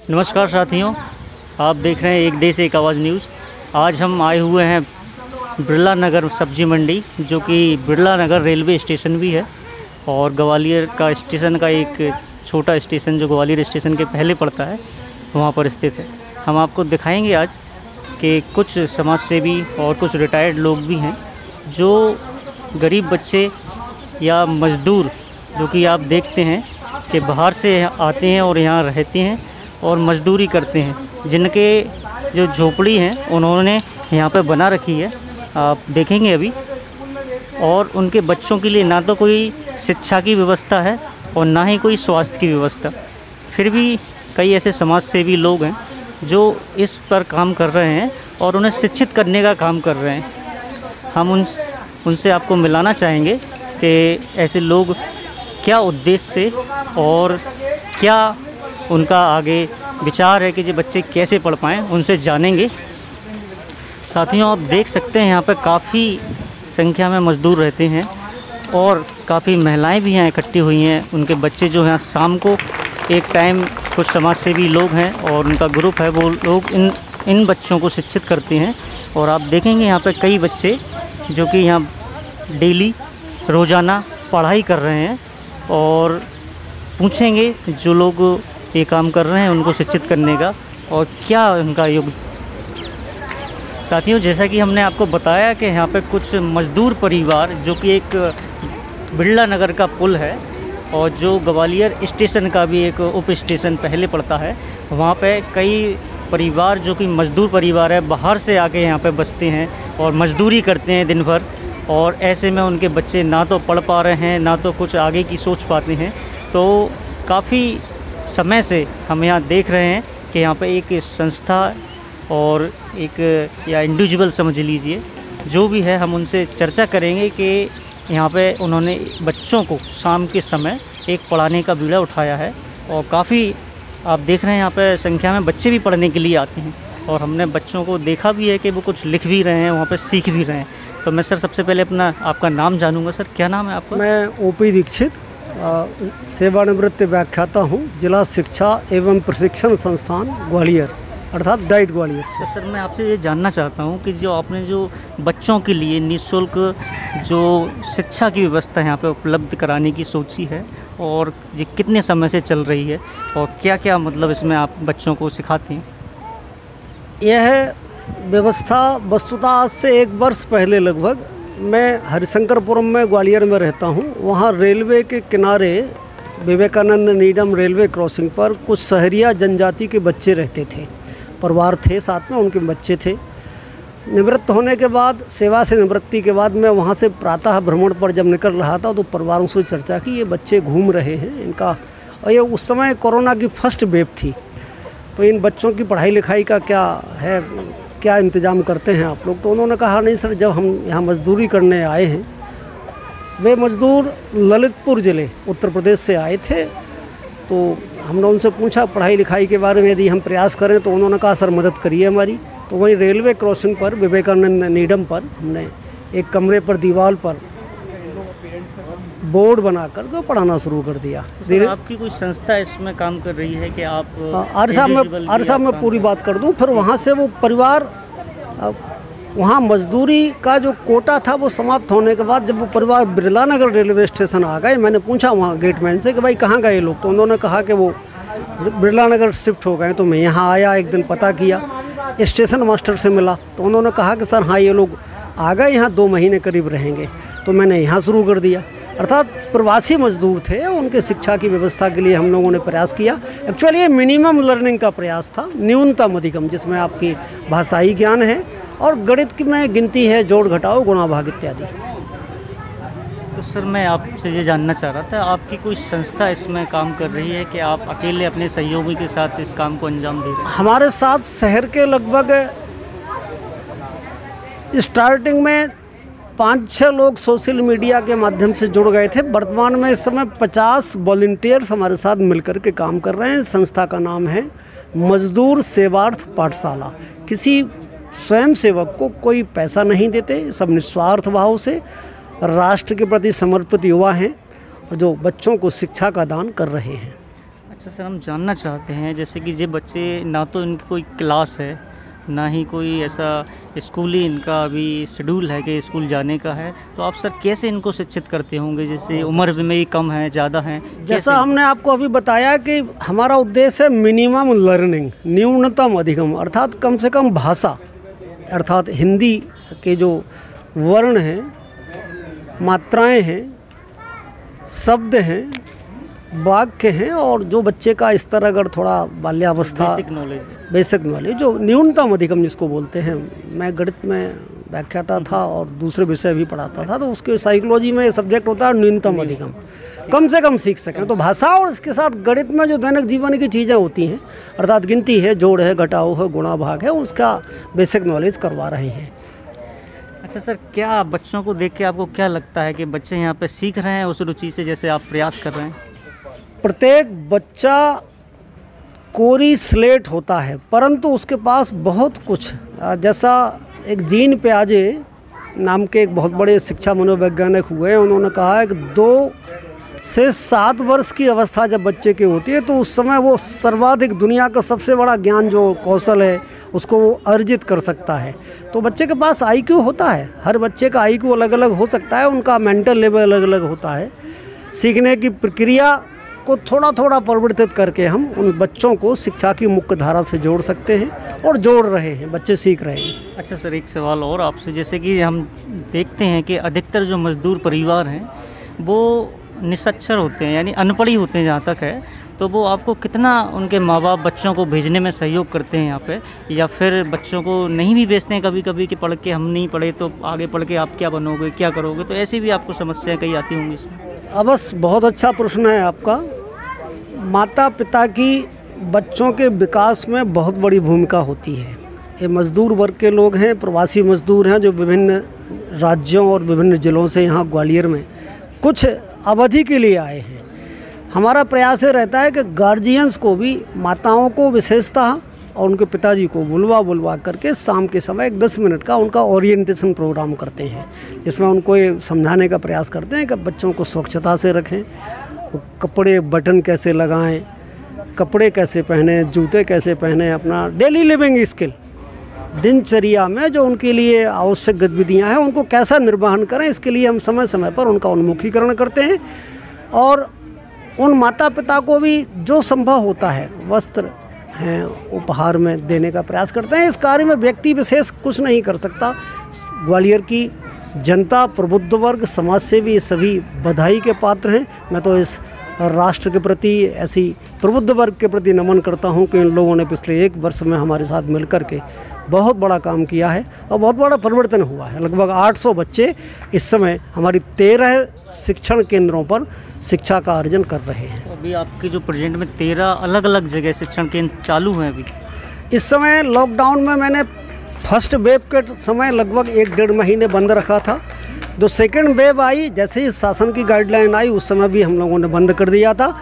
नमस्कार साथियों, आप देख रहे हैं एक देश एक आवाज़ न्यूज़। आज हम आए हुए हैं बिरला नगर सब्जी मंडी, जो कि बिरला नगर रेलवे स्टेशन भी है और ग्वालियर का स्टेशन का एक छोटा स्टेशन जो ग्वालियर स्टेशन के पहले पड़ता है, वहाँ पर स्थित है। हम आपको दिखाएंगे आज कि कुछ समाजसेवी और कुछ रिटायर्ड लोग भी हैं जो गरीब बच्चे या मज़दूर, जो कि आप देखते हैं कि बाहर से आते हैं और यहाँ रहते हैं और मज़दूरी करते हैं, जिनके जो झोपड़ी हैं उन्होंने यहाँ पे बना रखी है, आप देखेंगे अभी। और उनके बच्चों के लिए ना तो कोई शिक्षा की व्यवस्था है और ना ही कोई स्वास्थ्य की व्यवस्था। फिर भी कई ऐसे समाजसेवी लोग हैं जो इस पर काम कर रहे हैं और उन्हें शिक्षित करने का काम कर रहे हैं। हम उनसे आपको मिलाना चाहेंगे कि ऐसे लोग क्या उद्देश्य से और क्या उनका आगे विचार है कि ये बच्चे कैसे पढ़ पाएँ, उनसे जानेंगे। साथियों, आप देख सकते हैं यहाँ पर काफ़ी संख्या में मज़दूर रहते हैं और काफ़ी महिलाएं भी यहाँ इकट्ठी हुई हैं। उनके बच्चे जो हैं शाम को एक टाइम कुछ समाजसेवी लोग हैं और उनका ग्रुप है, वो लोग इन बच्चों को शिक्षित करते हैं। और आप देखेंगे यहाँ पे कई बच्चे जो कि यहाँ डेली रोज़ाना पढ़ाई कर रहे हैं और पूछेंगे जो लोग ये काम कर रहे हैं उनको शिक्षित करने का और क्या उनका योग। साथियों, जैसा कि हमने आपको बताया कि यहाँ पे कुछ मज़दूर परिवार, जो कि एक बिरला नगर का पुल है और जो ग्वालियर स्टेशन का भी एक उप स्टेशन पहले पड़ता है, वहाँ पे कई परिवार जो कि मज़दूर परिवार है, बाहर से आके यहाँ पे बसते हैं और मज़दूरी करते हैं दिन भर। और ऐसे में उनके बच्चे ना तो पढ़ पा रहे हैं, ना तो कुछ आगे की सोच पाते हैं। तो काफ़ी समय से हम यहाँ देख रहे हैं कि यहाँ पे एक संस्था और एक या इंडिविजुअल समझ लीजिए, जो भी है, हम उनसे चर्चा करेंगे कि यहाँ पे उन्होंने बच्चों को शाम के समय एक पढ़ाने का बीड़ा उठाया है। और काफ़ी आप देख रहे हैं यहाँ पे संख्या में बच्चे भी पढ़ने के लिए आते हैं और हमने बच्चों को देखा भी है कि वो कुछ लिख भी रहे हैं, वहाँ पे सीख भी रहे हैं। तो मैं सर सबसे पहले आपका नाम जानूँगा। सर, क्या नाम है आपका? मैं ओपी दीक्षित, सेवानिवृत्त व्याख्याता हूँ, जिला शिक्षा एवं प्रशिक्षण संस्थान ग्वालियर, अर्थात डाइट ग्वालियर। सर, मैं आपसे ये जानना चाहता हूँ कि जो आपने जो बच्चों के लिए निःशुल्क जो शिक्षा की व्यवस्था यहाँ पे उपलब्ध कराने की सोची है और ये कितने समय से चल रही है और क्या क्या मतलब इसमें आप बच्चों को सिखाते हैं? यह व्यवस्था वस्तुतः आज से 1 वर्ष पहले लगभग, मैं हरिशंकरपुरम में ग्वालियर में रहता हूँ। वहाँ रेलवे के किनारे विवेकानंद नीडम रेलवे क्रॉसिंग पर कुछ शहरिया जनजाति के बच्चे रहते थे, परिवार थे, साथ में उनके बच्चे थे। निवृत्त होने के बाद, सेवा से निवृत्ति के बाद मैं वहाँ से प्रातः भ्रमण पर जब निकल रहा था तो परिवारों से चर्चा की, ये बच्चे घूम रहे हैं इनका, और ये उस समय कोरोना की फर्स्ट वेव थी, तो इन बच्चों की पढ़ाई लिखाई का क्या है, क्या इंतज़ाम करते हैं आप लोग? तो उन्होंने कहा, नहीं सर, जब हम यहाँ मज़दूरी करने आए हैं, वे मज़दूर ललितपुर ज़िले उत्तर प्रदेश से आए थे, तो हमने उनसे पूछा पढ़ाई लिखाई के बारे में यदि हम प्रयास करें, तो उन्होंने कहा सर मदद करिए हमारी। तो वहीं रेलवे क्रॉसिंग पर विवेकानंद नीडम पर हमने एक कमरे पर दीवार पर बोर्ड बनाकर तो पढ़ाना शुरू कर दिया। तो आपकी कोई संस्था इसमें काम कर रही है कि आप? आर साहब मैं पूरी बात कर दूं। फिर वहाँ से वो परिवार, वहाँ मजदूरी का जो कोटा था वो समाप्त होने के बाद जब वो परिवार बिरला नगर रेलवे स्टेशन आ गए, मैंने पूछा वहाँ गेटमैन से कि भाई कहाँ गए लोग, तो उन्होंने कहा कि वो बिरला नगर शिफ्ट हो गए। तो मैं यहाँ आया, एक दिन पता किया, स्टेशन मास्टर से मिला, तो उन्होंने कहा कि सर हाँ, ये लोग आ गए, यहाँ 2 महीने करीब रहेंगे। तो मैंने यहाँ शुरू कर दिया। अर्थात प्रवासी मजदूर थे, उनके शिक्षा की व्यवस्था के लिए हम लोगों ने प्रयास किया। एक्चुअली ये मिनिमम लर्निंग का प्रयास था, न्यूनतम अधिकम, जिसमें आपकी भाषाई ज्ञान है और गणित में गिनती है, जोड़ घटाओ गुणा भाग इत्यादि। तो सर, मैं आपसे ये जानना चाह रहा था, आपकी कोई संस्था इसमें काम कर रही है कि आप अकेले अपने सहयोगी के साथ इस काम को अंजाम दे रहे हैं? हमारे साथ शहर के लगभग स्टार्टिंग में 5-6 लोग सोशल मीडिया के माध्यम से जुड़ गए थे। वर्तमान में इस समय 50 वॉलंटियर्स हमारे साथ मिलकर के काम कर रहे हैं। संस्था का नाम है मजदूर सेवार्थ पाठशाला। किसी स्वयं सेवक को कोई पैसा नहीं देते, सब निस्वार्थ भाव से राष्ट्र के प्रति समर्पित युवा हैं और जो बच्चों को शिक्षा का दान कर रहे हैं। अच्छा सर, हम जानना चाहते हैं जैसे कि ये बच्चे ना तो इनकी कोई क्लास है, ना ही कोई ऐसा स्कूली इनका अभी शेड्यूल है कि स्कूल जाने का है, तो आप सर कैसे इनको शिक्षित करते होंगे? जैसे उम्र में ही कम है, ज़्यादा है, जैसा हमने आपको अभी बताया कि हमारा उद्देश्य है मिनिमम लर्निंग, न्यूनतम अधिगम, अर्थात कम से कम भाषा, अर्थात हिंदी के जो वर्ण हैं, मात्राएं हैं, शब्द हैं, वाक्य हैं, और जो बच्चे का स्तर अगर थोड़ा बाल्यावस्था, बेसिक नॉलेज जो न्यूनतम अधिगम जिसको बोलते हैं। मैं गणित में व्याख्याता था और दूसरे विषय भी पढ़ाता था, तो उसके साइकोलॉजी में सब्जेक्ट होता है न्यूनतम अधिगम, कम से कम सीख सकें। तो भाषा और इसके साथ गणित में जो दैनिक जीवन की चीज़ें होती हैं, अर्थात गिनती है, जोड़ है, घटाव है, गुणा भाग है, उसका बेसिक नॉलेज करवा रहे हैं। अच्छा सर, क्या बच्चों को देख के आपको क्या लगता है कि बच्चे यहाँ पे सीख रहे हैं उस रुचि से जैसे आप प्रयास कर रहे हैं? प्रत्येक बच्चा कोरी स्लेट होता है, परंतु उसके पास बहुत कुछ, जैसा एक जीन पियाजे नाम के एक बहुत बड़े शिक्षा मनोवैज्ञानिक हुए, उन्होंने कहा है कि 2 से 7 वर्ष की अवस्था जब बच्चे की होती है तो उस समय वो सर्वाधिक दुनिया का सबसे बड़ा ज्ञान जो कौशल है उसको वो अर्जित कर सकता है। तो बच्चे के पास आईक्यू होता है, हर बच्चे का आईक्यू अलग अलग हो सकता है, उनका मेंटल लेवल अलग अलग होता है। सीखने की प्रक्रिया को थोड़ा थोड़ा परिवर्तित करके हम उन बच्चों को शिक्षा की मुख्य धारा से जोड़ सकते हैं और जोड़ रहे हैं, बच्चे सीख रहे हैं। अच्छा सर, एक सवाल और आपसे, जैसे कि हम देखते हैं कि अधिकतर जो मजदूर परिवार हैं वो निरक्षर होते हैं, यानी अनपढ़ ही होते हैं जहाँ तक है, तो वो आपको कितना उनके माँ बाप बच्चों को भेजने में सहयोग करते हैं यहाँ पे, या फिर बच्चों को नहीं भी भेजते हैं कभी कभी कि पढ़ के हम नहीं पढ़े तो आगे पढ़ के आप क्या बनोगे, क्या करोगे, तो ऐसी भी आपको समस्याएं कई आती होंगी इसमें? अवश्य, बहुत अच्छा प्रश्न है आपका। माता पिता की बच्चों के विकास में बहुत बड़ी भूमिका होती है। ये मज़दूर वर्ग के लोग हैं, प्रवासी मज़दूर हैं जो विभिन्न राज्यों और विभिन्न ज़िलों से यहाँ ग्वालियर में कुछ अवधि के लिए आए हैं। हमारा प्रयास ये रहता है कि गार्जियंस को भी, माताओं को विशेषतः और उनके पिताजी को बुलवा करके शाम के समय एक 10 मिनट का उनका ओरिएंटेशन प्रोग्राम करते हैं, जिसमें उनको ये समझाने का प्रयास करते हैं कि बच्चों को स्वच्छता से रखें, कपड़े बटन कैसे लगाएं, कपड़े कैसे पहने, जूते कैसे पहने, अपना डेली लिविंग स्किल, दिनचर्या में जो उनके लिए आवश्यक गतिविधियां हैं उनको कैसा निर्वहन करें, इसके लिए हम समय समय पर उनका उन्मुखीकरण करते हैं। और उन माता पिता को भी जो संभव होता है वस्त्र हैं उपहार में देने का प्रयास करते हैं। इस कार्य में व्यक्ति विशेष कुछ नहीं कर सकता। ग्वालियर की जनता, प्रबुद्ध वर्ग, समाजसेवी सभी बधाई के पात्र हैं। मैं तो इस राष्ट्र के प्रति, ऐसी प्रबुद्ध वर्ग के प्रति नमन करता हूं कि इन लोगों ने पिछले 1 वर्ष में हमारे साथ मिलकर के बहुत बड़ा काम किया है और बहुत बड़ा परिवर्तन हुआ है। लगभग 800 बच्चे इस समय हमारी 13 शिक्षण केंद्रों पर शिक्षा का अर्जन कर रहे हैं। तो अभी आपके जो प्रेजेंट में 13 अलग अलग जगह शिक्षण केंद्र चालू हैं अभी? इस समय लॉकडाउन में मैंने फर्स्ट वेव के समय लगभग 1-1.5 महीने बंद रखा था। जो सेकेंड वेव आई, जैसे ही शासन की गाइडलाइन आई उस समय भी हम लोगों ने बंद कर दिया था।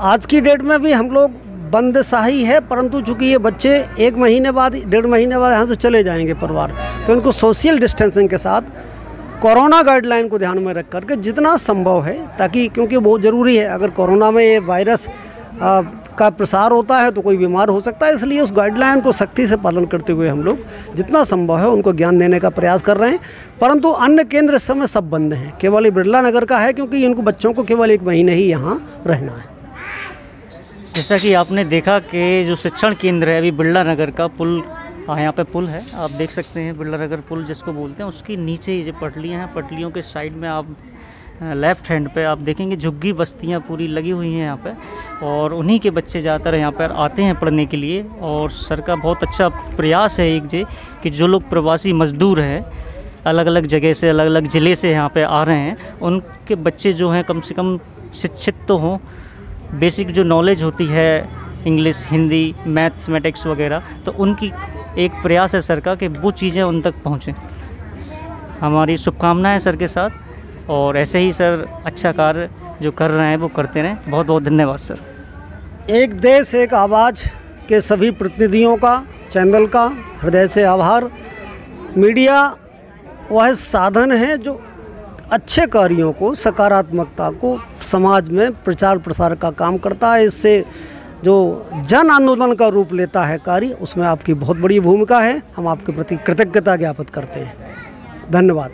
आज की डेट में भी हम लोग बंद शाही है, परंतु चूंकि ये बच्चे 1 महीने बाद, 1.5 महीने बाद यहाँ से चले जाएंगे परिवार, तो इनको सोशल डिस्टेंसिंग के साथ कोरोना गाइडलाइन को ध्यान में रख करके जितना संभव है, ताकि क्योंकि बहुत ज़रूरी है, अगर कोरोना में ये वायरस का प्रसार होता है तो कोई बीमार हो सकता है, इसलिए उस गाइडलाइन को सख्ती से पालन करते हुए हम लोग जितना संभव है उनको ज्ञान देने का प्रयास कर रहे हैं। परंतु अन्य केंद्र इस समय सब बंद हैं, केवल ये बिरला नगर का है क्योंकि इनको बच्चों को केवल 1 महीने ही यहाँ रहना है। जैसा कि आपने देखा कि जो शिक्षण केंद्र है अभी बिरला नगर का पुल, यहाँ पे पुल है, आप देख सकते हैं बिरला नगर पुल जिसको बोलते हैं, उसके नीचे ये जो पटलियाँ हैं, पटलियों के साइड में आप लेफ़्ट हैंड पे आप देखेंगे झुग्गी बस्तियाँ पूरी लगी हुई हैं यहाँ पे, और उन्हीं के बच्चे ज़्यादातर यहाँ पर आते हैं पढ़ने के लिए। और सर का बहुत अच्छा प्रयास है एक जे कि जो लोग प्रवासी मज़दूर हैं अलग अलग जगह से, अलग अलग ज़िले से यहाँ पे आ रहे हैं, उनके बच्चे जो हैं कम से कम शिक्षित तो हों, बेसिक जो नॉलेज होती है इंग्लिश, हिंदी, मैथमेटिक्स वगैरह, तो उनकी एक प्रयास है सर का कि वो चीज़ें उन तक पहुँचें। हमारी शुभकामनाएं सर के साथ, और ऐसे ही सर अच्छा कार्य जो कर रहे हैं वो करते रहें। बहुत बहुत धन्यवाद सर। एक देश एक आवाज़ के सभी प्रतिनिधियों का, चैनल का हृदय से आभार। मीडिया वह साधन है जो अच्छे कार्यों को, सकारात्मकता को समाज में प्रचार प्रसार का काम करता है। इससे जो जन आंदोलन का रूप लेता है कार्य, उसमें आपकी बहुत बड़ी भूमिका है। हम आपके प्रति कृतज्ञता ज्ञापित करते हैं। धन्यवाद।